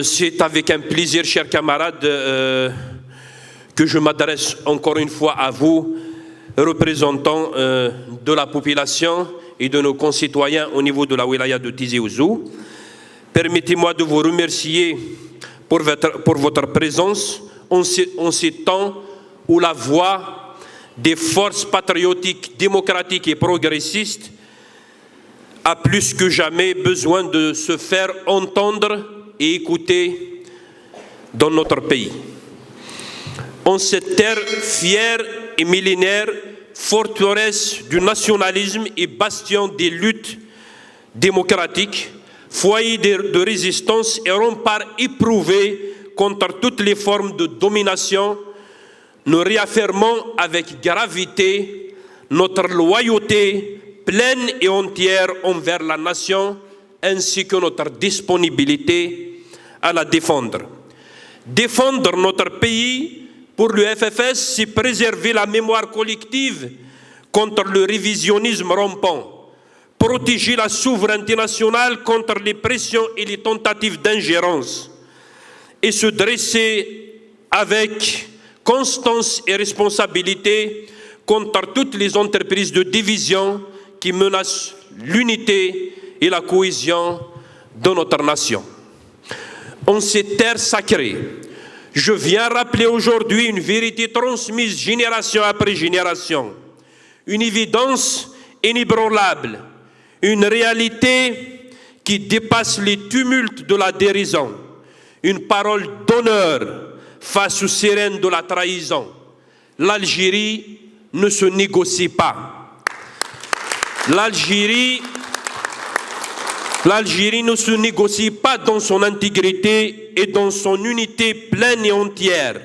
C'est avec un plaisir, chers camarades, que je m'adresse encore une fois à vous, représentants de la population et de nos concitoyens au niveau de la wilaya de Tizi Ouzou. Permettez-moi de vous remercier pour votre présence en ces temps où la voix des forces patriotiques, démocratiques et progressistes a plus que jamais besoin de se faire entendre et écouter dans notre pays. En cette terre fière et millénaire, forteresse du nationalisme et bastion des luttes démocratiques, foyer de résistance et rempart éprouvé contre toutes les formes de domination, nous réaffirmons avec gravité notre loyauté pleine et entière envers la nation, ainsi que notre disponibilité à la défendre. Défendre notre pays pour le FFS, c'est préserver la mémoire collective contre le révisionnisme rampant, protéger la souveraineté nationale contre les pressions et les tentatives d'ingérence, et se dresser avec constance et responsabilité contre toutes les entreprises de division qui menacent l'unité et la cohésion de notre nation. En ces terres sacrées, je viens rappeler aujourd'hui une vérité transmise génération après génération, une évidence inébranlable, une réalité qui dépasse les tumultes de la dérision, une parole d'honneur face aux sirènes de la trahison. L'Algérie ne se négocie pas. L'Algérie ne se négocie pas dans son intégrité et dans son unité pleine et entière.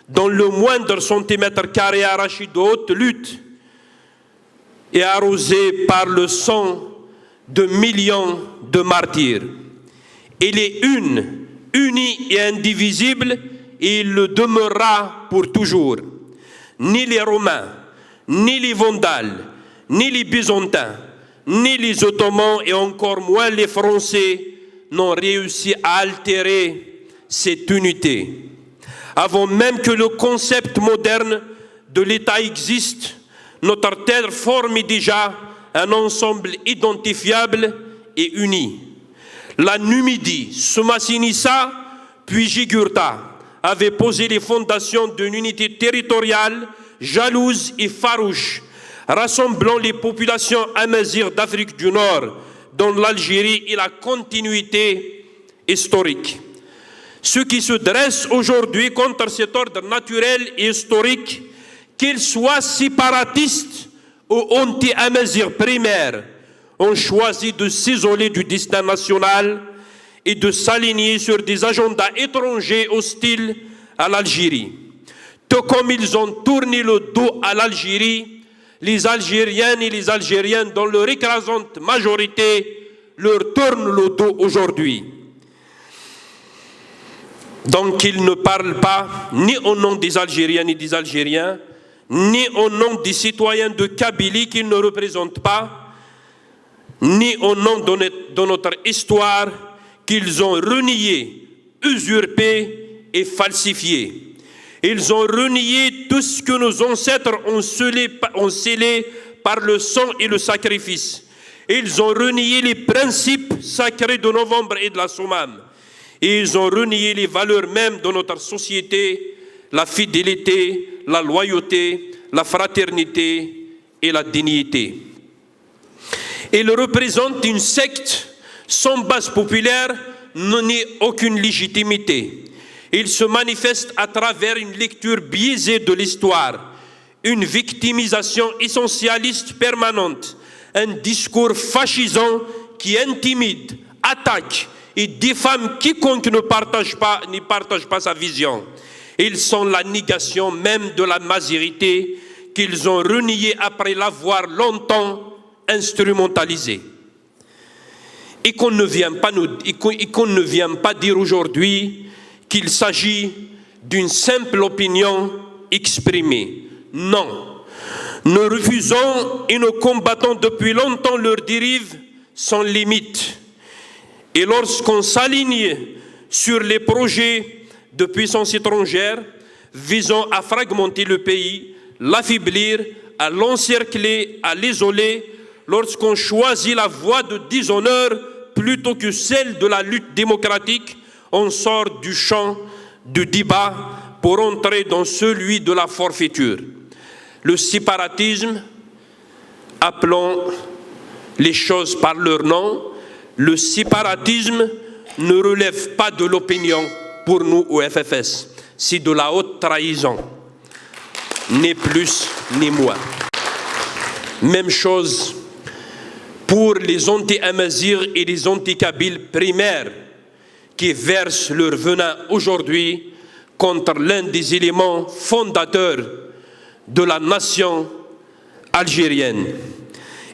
Dans le moindre centimètre carré arraché de haute lutte et arrosé par le sang de millions de martyrs. Il est unie et indivisible, et il le demeurera pour toujours. Ni les Romains, ni les Vandales, ni les Byzantins, ni les Ottomans et encore moins les Français n'ont réussi à altérer cette unité. Avant même que le concept moderne de l'État existe, notre terre formait déjà un ensemble identifiable et uni. La Numidie, Soumassinissa, puis Jugurtha avaient posé les fondations d'une unité territoriale jalouse et farouche, rassemblant les populations amazighs d'Afrique du Nord, dans l'Algérie et la continuité historique. Ceux qui se dressent aujourd'hui contre cet ordre naturel et historique, qu'ils soient séparatistes ou anti-amazighs primaires, ont choisi de s'isoler du destin national et de s'aligner sur des agendas étrangers hostiles à l'Algérie. Tout comme ils ont tourné le dos à l'Algérie, les Algériennes et les Algériens, dans leur écrasante majorité, leur tournent le dos aujourd'hui. Donc ils ne parlent pas ni au nom des Algériennes et des Algériens, ni au nom des citoyens de Kabylie qu'ils ne représentent pas, ni au nom de notre histoire qu'ils ont renié, usurpé et falsifié. Ils ont renié tout ce que nos ancêtres ont scellé par le sang et le sacrifice. Ils ont renié les principes sacrés de Novembre et de la Sommam. Et ils ont renié les valeurs mêmes de notre société, la fidélité, la loyauté, la fraternité et la dignité. Ils représentent une secte sans base populaire, ni aucune légitimité. Il se manifeste à travers une lecture biaisée de l'histoire, une victimisation essentialiste permanente, un discours fascisant qui intimide, attaque et diffame quiconque ne partage pas sa vision. Ils sont la négation même de la mazérité qu'ils ont reniée après l'avoir longtemps instrumentalisée. Et qu'on ne vient pas dire aujourd'hui qu'il s'agit d'une simple opinion exprimée. Non. Nous refusons et nous combattons depuis longtemps leurs dérives sans limite. Et lorsqu'on s'aligne sur les projets de puissance étrangère visant à fragmenter le pays, l'affaiblir, à l'encercler, à l'isoler, lorsqu'on choisit la voie de déshonneur plutôt que celle de la lutte démocratique, on sort du champ du débat pour entrer dans celui de la forfaiture. Le séparatisme, appelons les choses par leur nom, le séparatisme ne relève pas de l'opinion pour nous au FFS, c'est de la haute trahison, ni plus ni moins. Même chose pour les anti-amazirs et les anti-kabyles primaires qui versent leur venin aujourd'hui contre l'un des éléments fondateurs de la nation algérienne.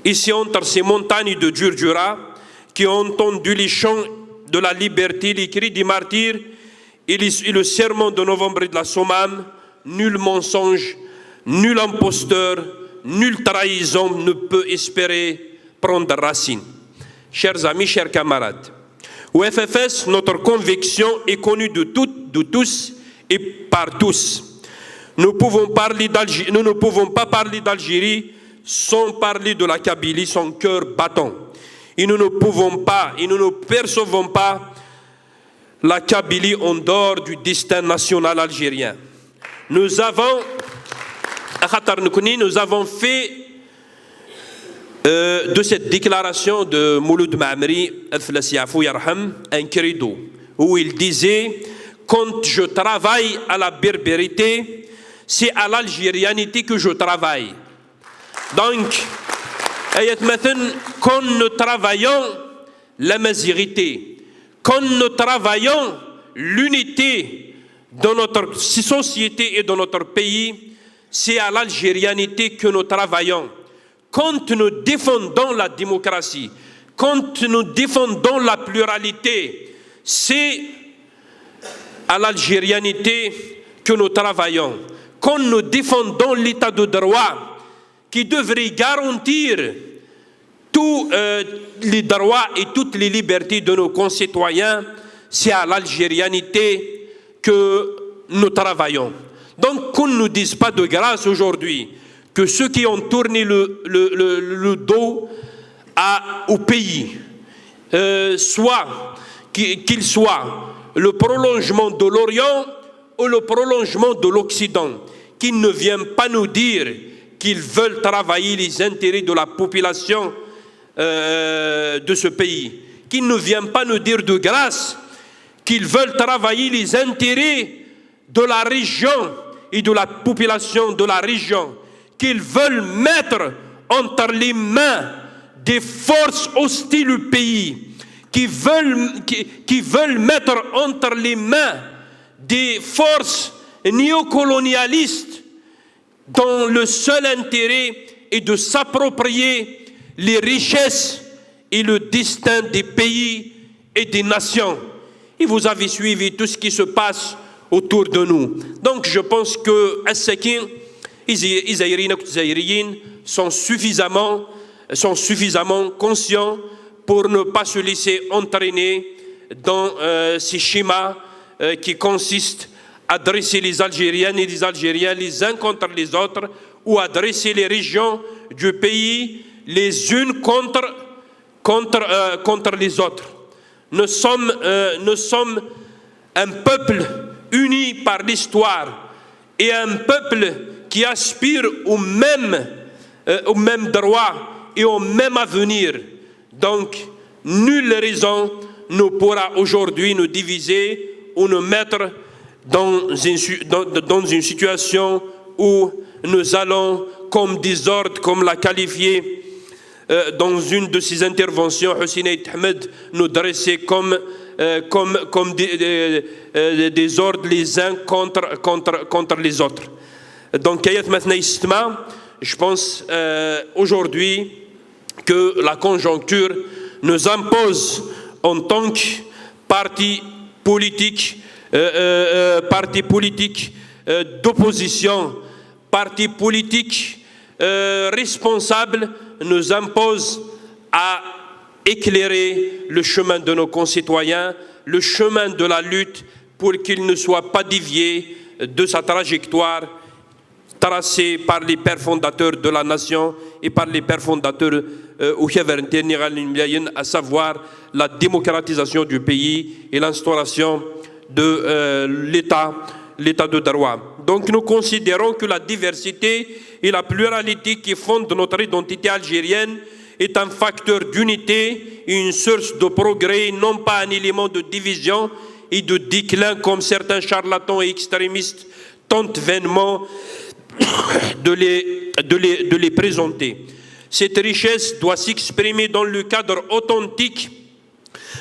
Ici, entre ces montagnes de Djurdjura, qui ont entendu les chants de la liberté, les cris des martyrs et le serment de novembre de la Sommam, nul mensonge, nul imposteur, nulle trahison ne peut espérer prendre racine. Chers amis, chers camarades, au FFS, notre conviction est connue de tous et par tous. Nous ne pouvons pas parler d'Algérie sans parler de la Kabylie, son cœur battant. Et nous ne percevons pas la Kabylie en dehors du destin national algérien. Nous avons fait de cette déclaration de Mouloud Ma'amri un credo où il disait: quand je travaille à la berbérité, c'est à l'algérianité que je travaille. Donc, quand nous travaillons la mazirité, quand nous travaillons l'unité dans notre société et dans notre pays, c'est à l'algérianité que nous travaillons. Quand nous défendons la démocratie, quand nous défendons la pluralité, c'est à l'algérianité que nous travaillons. Quand nous défendons l'état de droit qui devrait garantir tous les droits et toutes les libertés de nos concitoyens, c'est à l'algérianité que nous travaillons. Donc qu'on ne nous dise pas de grâce aujourd'hui que ceux qui ont tourné le dos au pays, qu'ils soient le prolongement de l'Orient ou le prolongement de l'Occident, qu'ils ne viennent pas nous dire qu'ils veulent travailler les intérêts de la population de ce pays, qu'ils ne viennent pas nous dire de grâce qu'ils veulent travailler les intérêts de la région et de la population de la région, qu'ils veulent mettre entre les mains des forces hostiles au pays, qui veulent mettre entre les mains des forces néocolonialistes dont le seul intérêt est de s'approprier les richesses et le destin des pays et des nations. Et vous avez suivi tout ce qui se passe autour de nous. Donc je pense que As-Sakin, Isaïrines et Zaïriines sont suffisamment conscients pour ne pas se laisser entraîner dans ces schémas qui consistent à dresser les Algériennes et les Algériens les uns contre les autres, ou à dresser les régions du pays les unes contre les autres. Nous sommes un peuple uni par l'histoire et un peuple qui aspire au même droit et au même avenir. Donc, nulle raison ne pourra aujourd'hui nous diviser ou nous mettre dans une situation où nous allons, comme désordre, comme l'a qualifié dans une de ses interventions, Hussein Ahmed, nous dresser comme des ordres les uns contre les autres. Donc, je pense aujourd'hui que la conjoncture nous impose en tant que parti politique d'opposition, parti politique responsable, nous impose à éclairer le chemin de nos concitoyens, le chemin de la lutte pour qu'il ne soit pas dévié de sa trajectoire tracée par les pères fondateurs de la nation et par les pères fondateurs à savoir la démocratisation du pays et l'instauration de l'État de droit. Donc nous considérons que la diversité et la pluralité qui fondent notre identité algérienne est un facteur d'unité et une source de progrès, non pas un élément de division et de déclin comme certains charlatans et extrémistes tentent vainement de les présenter. Cette richesse doit s'exprimer dans le cadre authentique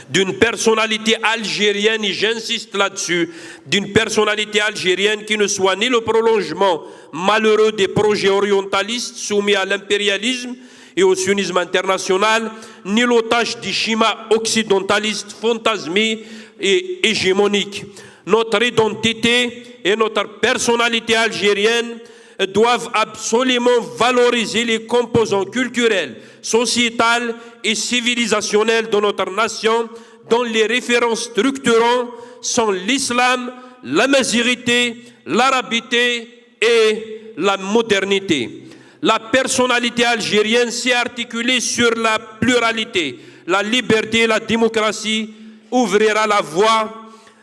d'une personnalité algérienne, et j'insiste là-dessus, d'une personnalité algérienne qui ne soit ni le prolongement malheureux des projets orientalistes soumis à l'impérialisme et au sionisme international, ni l'otage des schémas occidentalistes fantasmés et hégémoniques. Notre identité et notre personnalité algérienne doivent absolument valoriser les composants culturels, sociétals et civilisationnels de notre nation, dont les références structurantes sont l'islam, la mazirité, l'arabité et la modernité. La personnalité algérienne s'est articulée sur la pluralité, la liberté et la démocratie, ouvrira la voie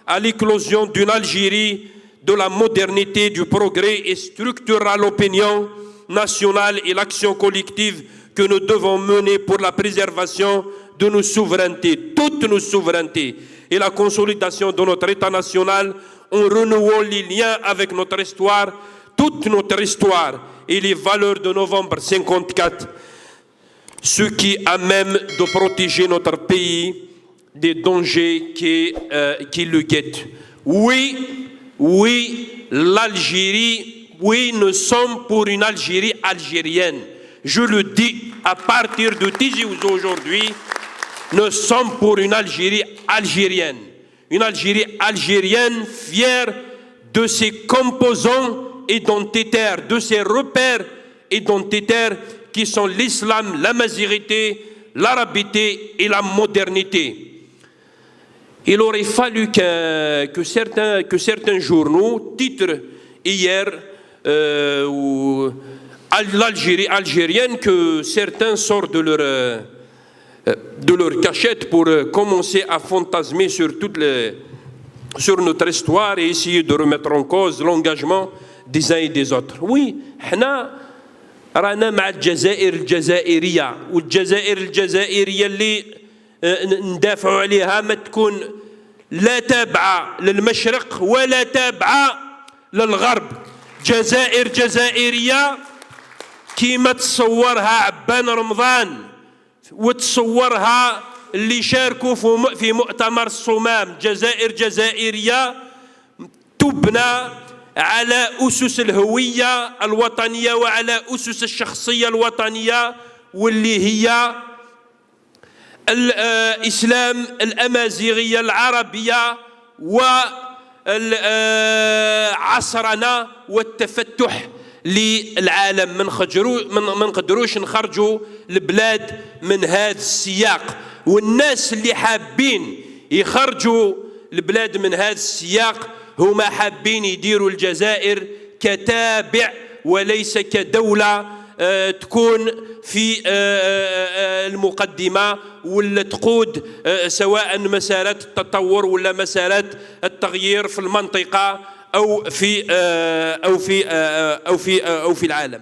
à l'éclosion d'une Algérie de la modernité, du progrès et structurera l'opinion nationale et l'action collective que nous devons mener pour la préservation de nos souverainetés, toutes nos souverainetés, et la consolidation de notre État national en renouant les liens avec notre histoire, toute notre histoire et les valeurs de novembre 54, ce qui a même de protéger notre pays des dangers qui le guettent. Oui, l'Algérie, oui, nous sommes pour une Algérie algérienne. Je le dis à partir de Tizi Ouzou aujourd'hui, nous sommes pour une Algérie algérienne. Une Algérie algérienne fière de ses composants identitaires, de ses repères identitaires qui sont l'islam, la mazirité, l'arabité et la modernité. Il aurait fallu que certains journaux titrent hier l'Algérie algérienne, que certains sortent de leur cachette pour commencer à fantasmer sur notre histoire et essayer de remettre en cause l'engagement des uns et des autres. Oui, حنا رانا مع الجزائر الجزائرية والجزائر الجزائرية اللي ندافعوا عليها ما تكون لا تابعة للمشرق ولا تابعة للغرب. جزائر جزائرية كيما تصورها عبان رمضان وتصورها اللي شاركوا في مؤتمر الصمام. جزائر جزائرية تبنى على أسس الهوية الوطنية وعلى أسس الشخصية الوطنية، واللي هي الإسلام، الأمازيغية العربية وعصرنا والتفتح للعالم. ما نقدروش نخرجوا البلاد من هذا السياق، والناس اللي حابين يخرجوا البلاد من هذا السياق هما حابين يديروا الجزائر كتابع وليس كدولة تكون في المقدمة ولا تقود سواء مسارات التطور ولا مسارات التغيير في المنطقة أو في العالم.